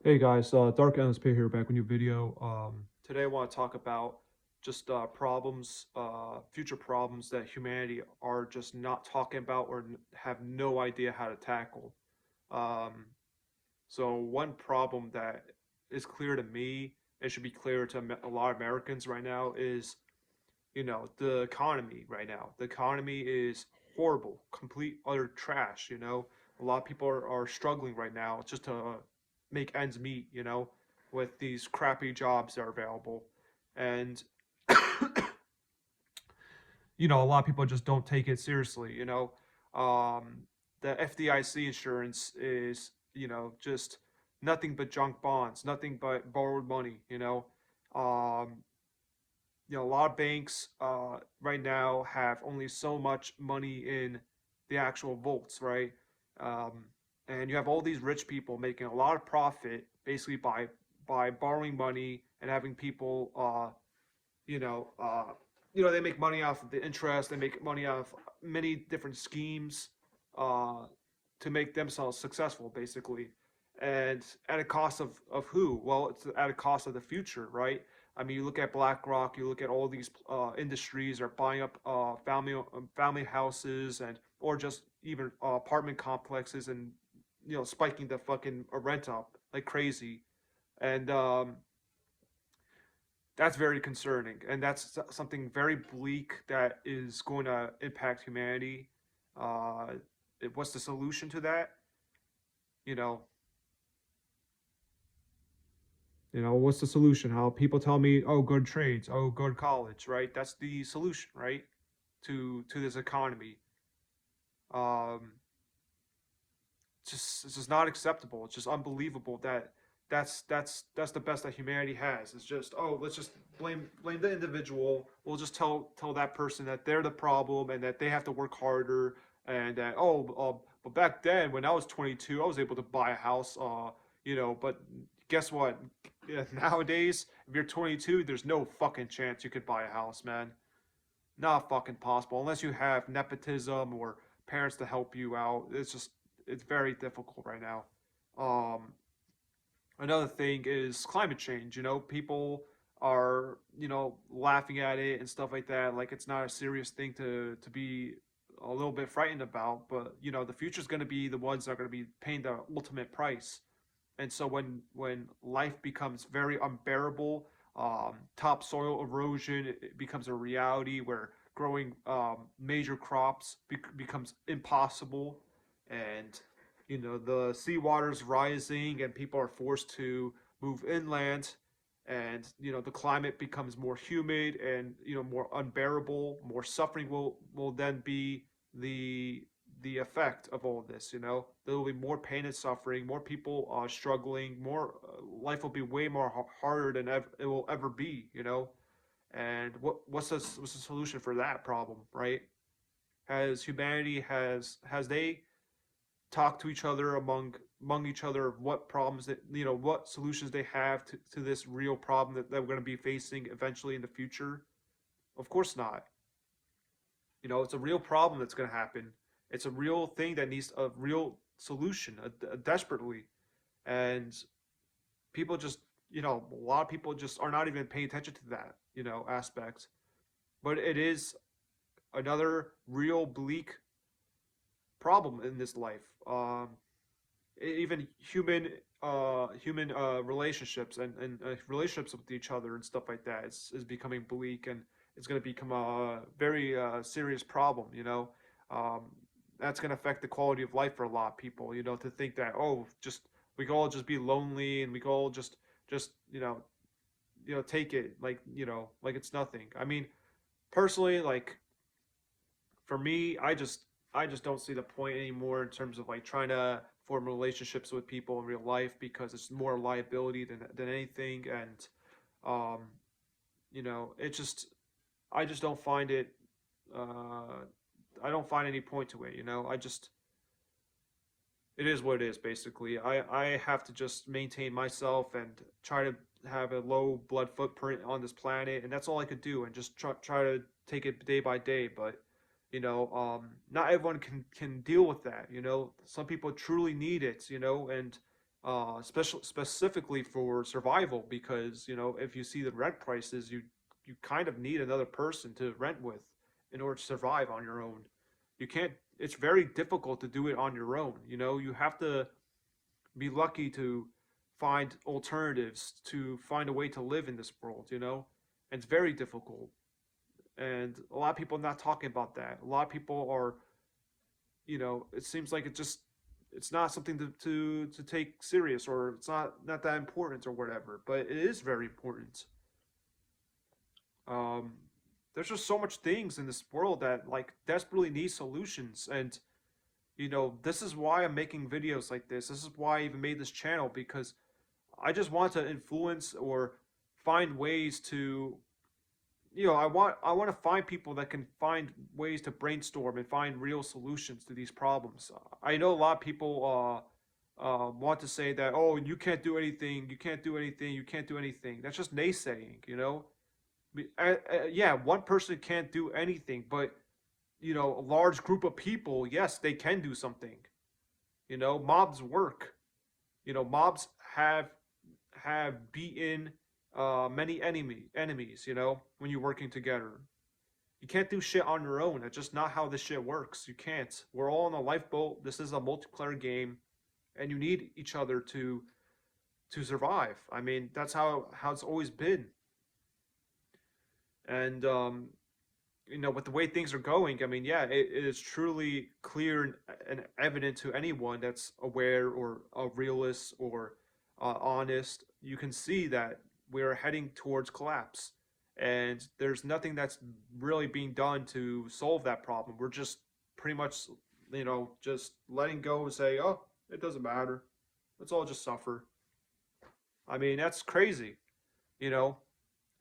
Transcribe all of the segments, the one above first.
Hey guys, Dark NSP here, back with a new video. Today I want to talk about just problems, future problems that humanity are just not talking about or have no idea how to tackle. Um, so one problem that is clear to me, it should be clear to a lot of Americans right now, is the economy right now. The economy is horrible, complete utter trash. A lot of people are struggling right now just to make ends meet. With these crappy jobs that are available, and a lot of people just don't take it seriously. Um, the FDIC insurance is just nothing but junk bonds, nothing but borrowed money. Um, a lot of banks right now have only so much money in the actual vaults, right? Um, and you have all these rich people making a lot of profit basically by borrowing money and having people, you know, uh, they make money off of the interest. They make money off many different schemes uh, to make themselves successful, basically. And at a cost of who? Well, it's at a cost of the future, right? I mean, you look at BlackRock, you look at all these industries are buying up family houses and or just even apartment complexes and spiking the fucking rent up like crazy, and that's very concerning, and that's something very bleak that is going to impact humanity. Uh, what's the solution to that? You know, what's the solution? How people tell me, oh, go to trades, oh, go to college, right? That's the solution, right? To this economy. Um, it's just not acceptable. It's just unbelievable that that's the best that humanity has. It's just, oh, let's just blame the individual. We'll just tell that person that they're the problem and that they have to work harder, and that, but back then when I was 22, I was able to buy a house. But guess what? Yeah, nowadays, if you're 22, there's no fucking chance you could buy a house, man. Not fucking possible unless you have nepotism or parents to help you out. It's very difficult right now. Um, Another thing is climate change. People are laughing at it and stuff like that, like it's not a serious thing to be a little bit frightened about. But the future is going to be the ones that are going to be paying the ultimate price. And so when life becomes very unbearable, topsoil erosion it becomes a reality where growing major crops becomes impossible, and the seawater's rising, and people are forced to move inland, and the climate becomes more humid and more unbearable. More suffering will then be the the effect of all of this. There will be more pain and suffering, more people struggling, more life will be way more harder than it will ever be. And what's the solution for that problem, right? Has humanity has they talked to each other among each other of what problems that what solutions they have to this real problem that we're going to be facing eventually in the future? Of course not. It's a real problem that's going to happen. It's a real thing that needs a real solution, desperately. And people just, a lot of people just are not even paying attention to that, aspect. But it is another real bleak problem in this life. Even human relationships and relationships with each other and stuff like that is becoming bleak, and it's going to become a very serious problem. um, that's going to affect the quality of life for a lot of people. To think that, oh, just we can all just be lonely and we can all just take it like like it's nothing. I mean, personally, like for me, I just don't see the point anymore in terms of like trying to form relationships with people in real life, because it's more liability than anything. And um it just I just don't find it uh I don't find any point to it. It is what it is, basically. I have to just maintain myself and try to have a low blood footprint on this planet, and that's all I could do, and just try to take it day by day. But not everyone can deal with that. Some people truly need it, and specifically for survival, because if you see the rent prices, you kind of need another person to rent with in order to survive on your own. You can't. It's very difficult to do it on your own. You have to be lucky to find alternatives to find a way to live in this world. And it's very difficult. And a lot of people are not talking about that. A lot of people are, it seems like it's not something to take serious, or it's not that important or whatever, but it is very important. um there's just so much things in this world that like desperately need solutions. And this is why I'm making videos like this is why I even made this channel, because I just want to influence or find ways to, I want to find people that can find ways to brainstorm and find real solutions to these problems. I know a lot of people want to say that, oh, you can't do anything, you can't do anything, you can't do anything. That's just naysaying. Yeah, one person can't do anything, but a large group of people, yes, they can do something. Mobs work. Mobs have beaten many enemies. When you're working together, you can't do shit on your own. That's just not how this shit works. You can't. We're all on a lifeboat. This is a multiplayer game, and you need each other to survive. I mean, that's how it's always been. And with the way things are going, I mean, yeah, it is truly clear and evident to anyone that's aware or a realist or honest. You can see that we're heading towards collapse, and there's nothing that's really being done to solve that problem. We're just pretty much, just letting go and say, oh, it doesn't matter. Let's all just suffer. I mean, that's crazy, you know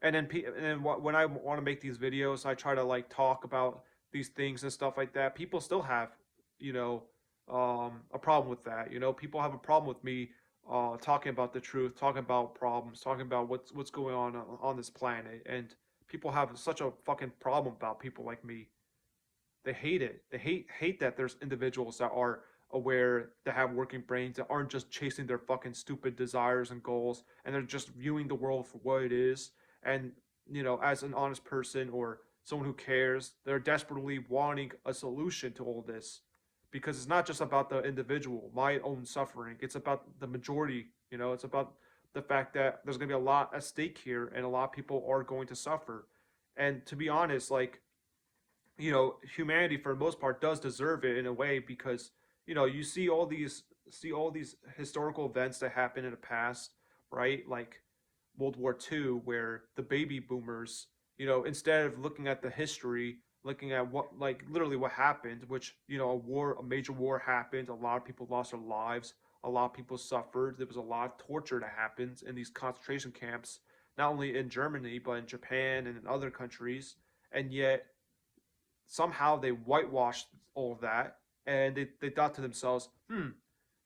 when I want to make these videos, I try to like talk about these things and stuff like that. People still have, you know, a problem with that. People have a problem with me talking about the truth, talking about problems, talking about what's going on this planet, and people have such a fucking problem about people like me. They hate it. They hate that there's individuals that are aware, that have working brains, that aren't just chasing their fucking stupid desires and goals, and they're just viewing the world for what it is. And as an honest person or someone who cares, they're desperately wanting a solution to all this, because it's not just about the individual, my own suffering. It's about the majority. It's about the fact that there's going to be a lot at stake here, and a lot of people are going to suffer. And to be honest, like, humanity for the most part does deserve it in a way, because you see all these historical events that happened in the past, right? Like World War II, where the baby boomers, instead of looking at the history, looking at what, like, literally what happened, which, a major war happened, a lot of people lost their lives, a lot of people suffered, there was a lot of torture that happened in these concentration camps, not only in Germany, but in Japan and in other countries. And yet, somehow they whitewashed all of that, and they thought to themselves, you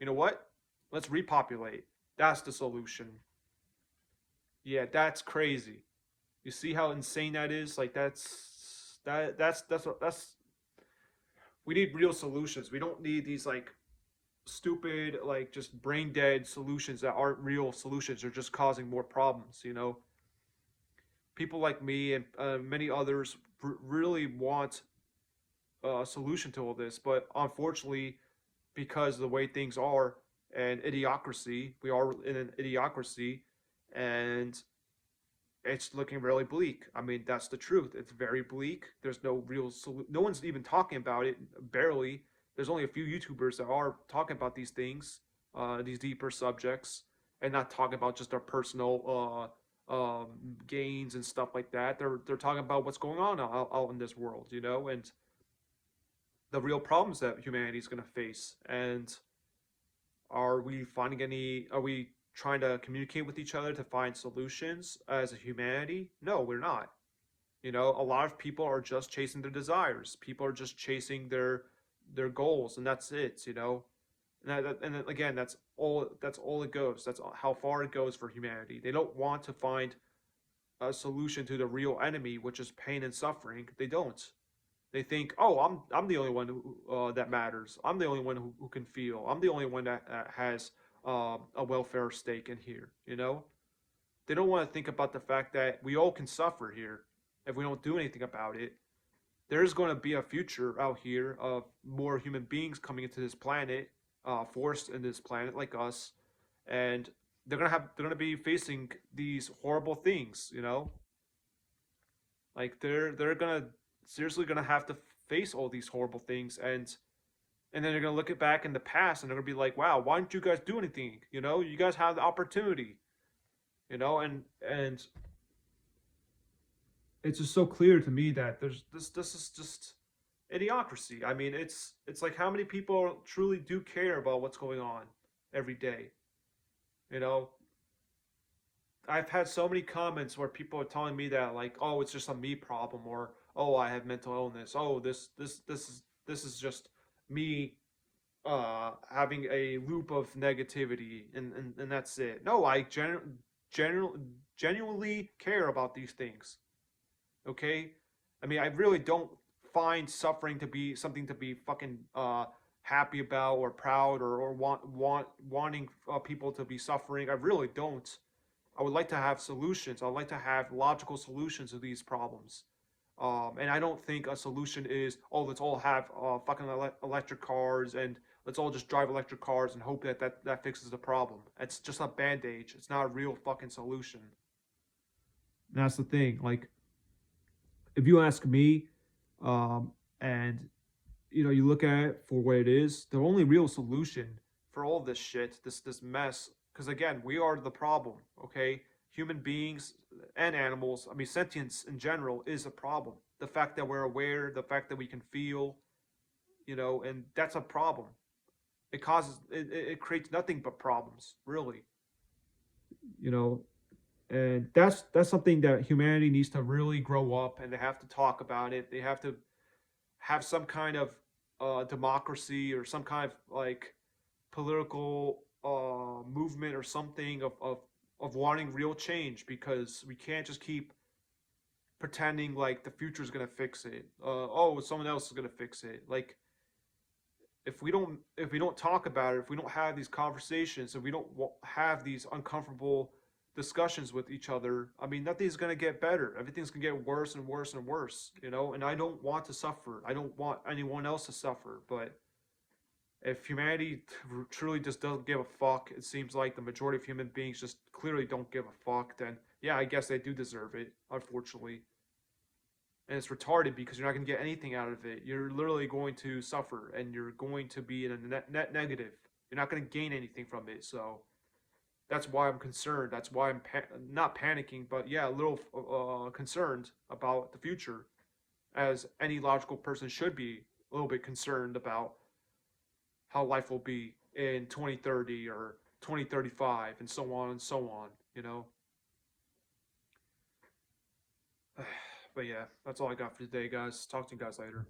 know what? Let's repopulate. That's the solution. Yeah, that's crazy. You see how insane that is? Like that's we need real solutions. We don't need these like stupid, like just brain dead solutions that aren't real solutions. They're just causing more problems. People like me and many others really want a solution to all this, but unfortunately, because of the way things are, and idiocracy, we are in an idiocracy, and it's looking really bleak. I mean, that's the truth. It's very bleak. There's no real solution. No one's even talking about it, barely. There's only a few YouTubers that are talking about these things, these deeper subjects, and not talking about just their personal gains and stuff like that. They're talking about what's going on out in this world, and the real problems that humanity is going to face. And are we trying to communicate with each other to find solutions as a humanity? No, we're not. A lot of people are just chasing their desires. People are just chasing their goals, and that's it. And again, that's all it goes. That's how far it goes for humanity. They don't want to find a solution to the real enemy, which is pain and suffering. They don't. They think, oh, I'm the only one that matters. I'm the only one who can feel. I'm the only one that has a welfare stake in here. You know, they don't want to think about the fact that we all can suffer here if we don't do anything about it. There's going to be a future out here of more human beings coming into this planet, forced in this planet like us, and they're gonna be facing these horrible things. You know, like they're gonna seriously gonna have to face all these horrible things, and then they're gonna look it back in the past and they're gonna be like, wow, why didn't you guys do anything? You know, you guys have the opportunity. You know, and it's just so clear to me that this is just idiocracy. I mean, it's like how many people truly do care about what's going on every day. You know, I've had so many comments where people are telling me that like, oh, it's just a me problem, or oh, I have mental illness. Oh, this is just me having a loop of negativity, and that's it. No, I general, genuinely care about these things. Okay, I mean, I really don't find suffering to be something to be fucking happy about or proud or wanting people to be suffering. I really don't. I would like to have solutions. I would like to have logical solutions to these problems. And I don't think a solution is, oh, let's all have fucking electric cars and let's all just drive electric cars and hope that fixes the problem. It's just a band aid. It's not a real fucking solution. And that's the thing. Like, if you ask me, and you look at it for what it is, the only real solution for all this shit, this mess, because again, we are the problem. Okay, human beings and animals. I mean, sentience in general is a problem. The fact that we're aware, the fact that we can feel, and that's a problem. It creates nothing but problems, really. You know, and that's something that humanity needs to really grow up, and they have to talk about it. They have to have some kind of democracy or some kind of like political movement or something of wanting real change, because we can't just keep pretending like the future is going to fix it. Oh, someone else is going to fix it. Like, if we don't talk about it, if we don't have these conversations, if we don't have these uncomfortable discussions with each other, I mean, nothing's going to get better. Everything's going to get worse and worse and worse, and I don't want to suffer. I don't want anyone else to suffer. But if humanity truly just doesn't give a fuck, it seems like the majority of human beings just clearly don't give a fuck, then yeah, I guess they do deserve it, unfortunately. And it's retarded because you're not going to get anything out of it. You're literally going to suffer and you're going to be in a net negative. You're not going to gain anything from it. So that's why I'm concerned. That's why I'm not panicking, but yeah, a little concerned about the future, as any logical person should be a little bit concerned about how life will be in 2030 or 2035 and so on and so on. But yeah, that's all I got for today, guys. Talk to you guys later.